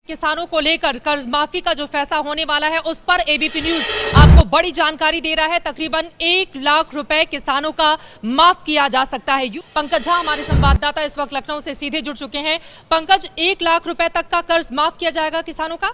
किसानों को लेकर कर्ज माफी का जो फैसला होने वाला है उस पर एबीपी न्यूज आपको बड़ी जानकारी दे रहा है। तकरीबन 1 लाख रुपए किसानों का माफ किया जा सकता है। पंकज झा हमारे संवाददाता इस वक्त लखनऊ से सीधे जुड़ चुके हैं। पंकज, 1 लाख रुपए तक का कर्ज माफ किया जाएगा किसानों का?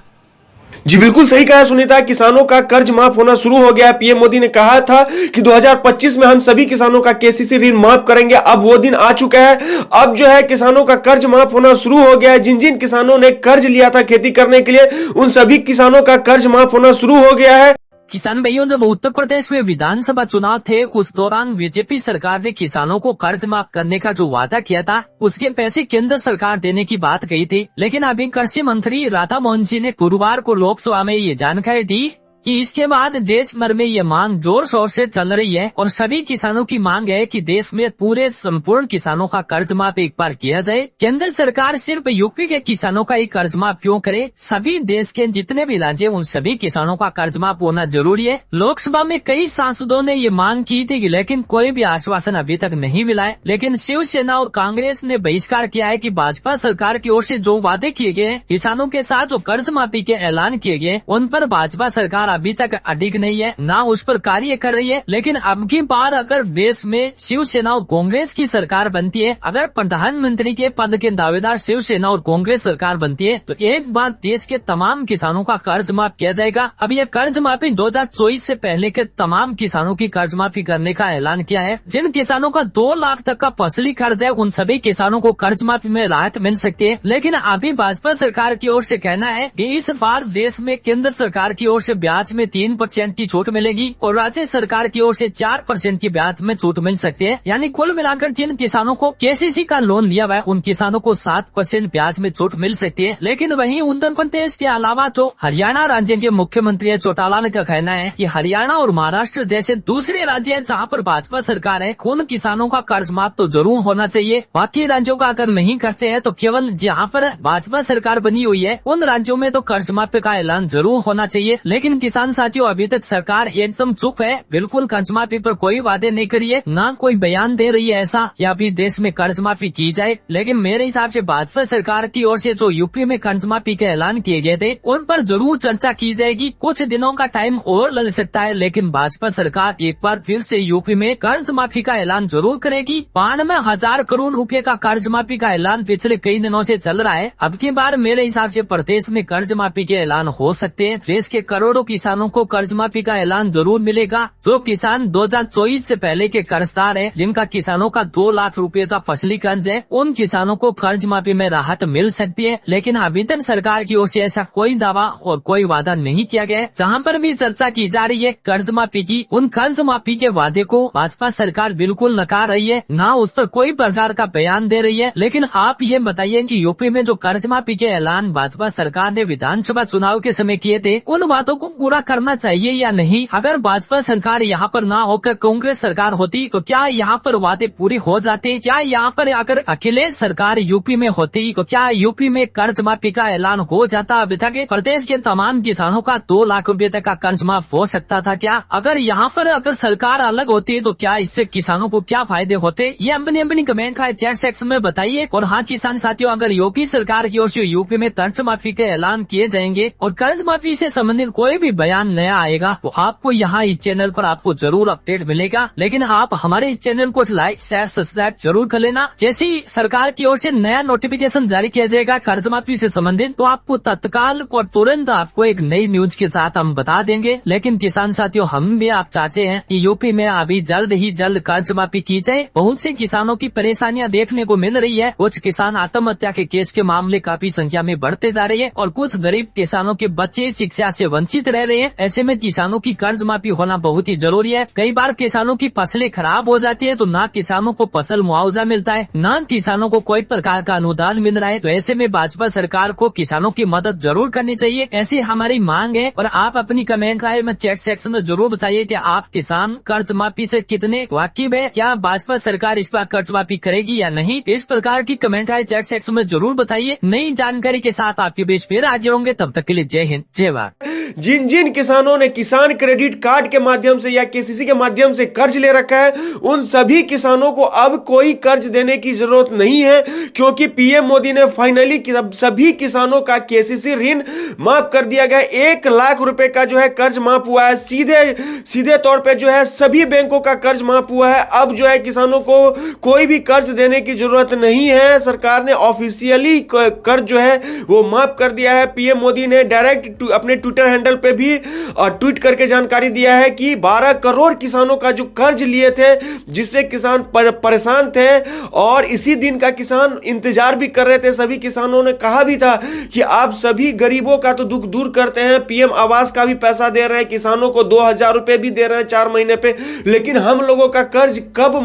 जी बिल्कुल सही कहा सुनीता, किसानों का कर्ज माफ होना शुरू हो गया है। पीएम मोदी ने कहा था कि 2025 में हम सभी किसानों का केसीसी ऋण माफ करेंगे। अब वो दिन आ चुका है। अब जो है किसानों का कर्ज माफ होना शुरू हो गया है। जिन जिन किसानों ने कर्ज लिया था खेती करने के लिए, उन सभी किसानों का कर्ज माफ होना शुरू हो गया है। किसान भाइयों, जब उत्तर प्रदेश में विधानसभा चुनाव थे उस दौरान बीजेपी सरकार ने किसानों को कर्ज माफ करने का जो वादा किया था उसके पैसे केंद्र सरकार देने की बात कही थी। लेकिन अभी कृषि मंत्री राधा मोहन जी ने गुरुवार को लोकसभा में ये जानकारी दी कि इसके बाद देश भर में ये मांग जोर शोर से चल रही है और सभी किसानों की मांग है कि देश में पूरे संपूर्ण किसानों का कर्ज माफ एक बार किया जाए। केंद्र सरकार सिर्फ यूपी के किसानों का ही कर्ज माफ क्यों करे, सभी देश के जितने भी राज्य उन सभी किसानों का कर्ज माफ होना जरूरी है। लोकसभा में कई सांसदों ने ये मांग की थी लेकिन कोई भी आश्वासन अभी तक नहीं मिला है। लेकिन शिवसेना और कांग्रेस ने बहिष्कार किया है कि भाजपा सरकार की ओर से जो वादे किए गए किसानों के साथ जो कर्ज माफी के ऐलान किए गए उन पर भाजपा सरकार अभी तक अडिग नहीं है, ना उस पर कार्य कर रही है। लेकिन अब की बार अगर देश में शिवसेना और कांग्रेस की सरकार बनती है, अगर प्रधानमंत्री के पद के दावेदार शिवसेना और कांग्रेस सरकार बनती है तो एक बार देश के तमाम किसानों का कर्ज माफ किया जाएगा। अब यह कर्ज माफी 2024 से पहले के तमाम किसानों की कर्ज माफी करने का ऐलान किया है। जिन किसानों का 2 लाख तक का फसली कर्ज है उन सभी किसानों को कर्ज माफी में राहत मिल सकती है। लेकिन अभी भाजपा सरकार की ओर से कहना है कि इस बार देश में केंद्र सरकार की ओर से ब्याज में 3% की छूट मिलेगी और राज्य सरकार की ओर से 4% की ब्याज में छूट मिल सकती है। यानी कुल मिलाकर जिन किसानों को केसीसी का लोन लिया हुआ है उन किसानों को 7% ब्याज में छूट मिल सकती है। लेकिन वहीं उत्तर प्रदेश के अलावा तो हरियाणा राज्य के मुख्यमंत्री चौटाला का कहना है कि हरियाणा और महाराष्ट्र जैसे दूसरे राज्य हैं जहाँ पर भाजपा सरकार है उन किसानों का कर्ज माफ तो जरूर होना चाहिए। बाकी राज्यों का अगर नहीं करते हैं तो केवल जहाँ पर भाजपा सरकार बनी हुई है उन राज्यों में तो कर्ज माफी का ऐलान जरूर होना चाहिए। लेकिन किसान साथियों, अभी तक सरकार एकदम चुप है, बिल्कुल कर्ज माफी पर कोई वादे नहीं करी है, ना कोई बयान दे रही है ऐसा कि अभी देश में कर्ज माफी की जाए। लेकिन मेरे हिसाब से भाजपा सरकार की ओर से जो यूपी में कर्ज माफी के ऐलान किए गए थे उन पर जरूर चर्चा की जाएगी। कुछ दिनों का टाइम और लग सकता है लेकिन भाजपा सरकार एक बार फिर से यूपी में कर्ज माफी का ऐलान जरूर करेगी। 92,000 करोड़ रुपए का कर्ज माफी का ऐलान पिछले कई दिनों से चल रहा है। अब की बार मेरे हिसाब से प्रदेश में कर्ज माफी के ऐलान हो सकते हैं। देश के करोड़ों किसानों को कर्ज माफी का ऐलान जरूर मिलेगा। जो किसान 2024 से पहले के कर्जदार हैं, जिनका किसानों का 2 लाख रुपए का फसली कर्ज है, उन किसानों को कर्ज माफी में राहत मिल सकती है। लेकिन अभी तक सरकार की ओर से ऐसा कोई दावा और कोई वादा नहीं किया गया है। जहाँ पर भी चर्चा की जा रही है कर्ज माफी की, उन कर्ज माफी के वादे को भाजपा सरकार बिल्कुल नकार रही है, ना उस पर कोई प्रकार का बयान दे रही है। लेकिन आप ये बताइए कि यूपी में जो कर्ज माफी के ऐलान भाजपा सरकार ने विधानसभा चुनाव के समय किए थे उन बातों को पूरा करना चाहिए या नहीं? अगर भाजपा सरकार यहाँ पर ना होकर कांग्रेस सरकार होती तो क्या यहाँ पर वादे पूरे हो जाते? क्या यहाँ पर अगर अखिलेश सरकार यूपी में होती तो क्या यूपी में कर्ज माफी का ऐलान हो जाता? अभी तक प्रदेश के तमाम किसानों का 2 लाख रुपए तक का कर्ज माफ हो सकता था क्या? अगर यहाँ पर अगर सरकार अलग होती तो क्या इससे किसानों को क्या फायदे होते? ये अपनी कमेंट का चैट सेक्शन में बताइए। और हाँ किसान साथियों, अगर योगी सरकार की ओर से यूपी में कर्ज माफी के ऐलान किए जाएंगे और कर्ज माफी से संबंधित कोई भी बयान नया आएगा तो आपको यहाँ इस चैनल पर आपको जरूर अपडेट मिलेगा। लेकिन आप हमारे इस चैनल को लाइक शेयर सब्सक्राइब जरूर कर लेना। जैसे ही सरकार की ओर से नया नोटिफिकेशन जारी किया जाएगा कर्ज माफी से संबंधित तो आपको तत्काल और तुरंत आपको एक नई न्यूज के साथ हम बता देंगे। लेकिन किसान साथियों, हम भी आप चाहते हैं कि यूपी में अभी जल्द ही जल्द कर्ज माफी की जाए। बहुत से किसानों की परेशानियां देखने को मिल रही है। कुछ किसान आत्महत्या के केस के मामले काफी संख्या में बढ़ते जा रहे हैं और कुछ गरीब किसानों के बच्चे शिक्षा से वंचित रह रहे हैं। ऐसे में किसानों की कर्ज माफी होना बहुत ही जरूरी है। कई बार किसानों की फसलें खराब हो जाती है तो ना किसानों को फसल मुआवजा मिलता है, ना किसानों को कोई प्रकार का अनुदान मिल रहा है। तो ऐसे में भाजपा सरकार को किसानों की मदद जरूर करनी चाहिए, ऐसी हमारी मांग है। और आप अपनी कमेंट राय में चैट सेक्शन में जरूर बताइए कि आप किसान कर्ज माफी से कितने वाकिफ है, क्या भाजपा सरकार इस बार कर्ज माफी करेगी या नहीं? इस प्रकार की कमेंट राय चैट सेक्शन में जरूर बताइए। नई जानकारी के साथ आपके बीच फिर हाजिर होंगे, तब तक के लिए जय हिंद जय भारत। जिन जिन किसानों ने किसान क्रेडिट कार्ड के माध्यम से या केसीसी के माध्यम से कर्ज ले रखा है, उन सभी किसानों को अब कोई कर्ज देने की जरूरत नहीं है, क्योंकि पीएम मोदी ने फाइनली सभी किसानों का केसीसी ऋण माफ कर दिया गया। 1 लाख रुपए का जो है कर्ज माफ हुआ है। सीधे तौर पे जो है सभी बैंकों का कर्ज माफ हुआ है। अब जो है किसानों को कोई भी कर्ज देने की जरूरत नहीं है। सरकार ने ऑफिशियली कर्ज जो है वो माफ कर दिया है। पीएम मोदी ने डायरेक्ट अपने ट्विटर हैंडल पे भी ट्वीट करके जानकारी दिया है कि 12 करोड़ किसानों का जो कर्ज लिए थे, जिससे किसान परेशान थे और इसी दिन का किसान इंतजार भी कर रहे थे। सभी किसानों ने कहा भी था कि आप सभी गरीबों का तो दुख दूर करते हैं, पीएम आवास का भी पैसा दे रहे हैं, किसानों को 2000 रुपए भी दे रहे हैं 4 महीने पे, लेकिन हम लोगों का कर्ज कब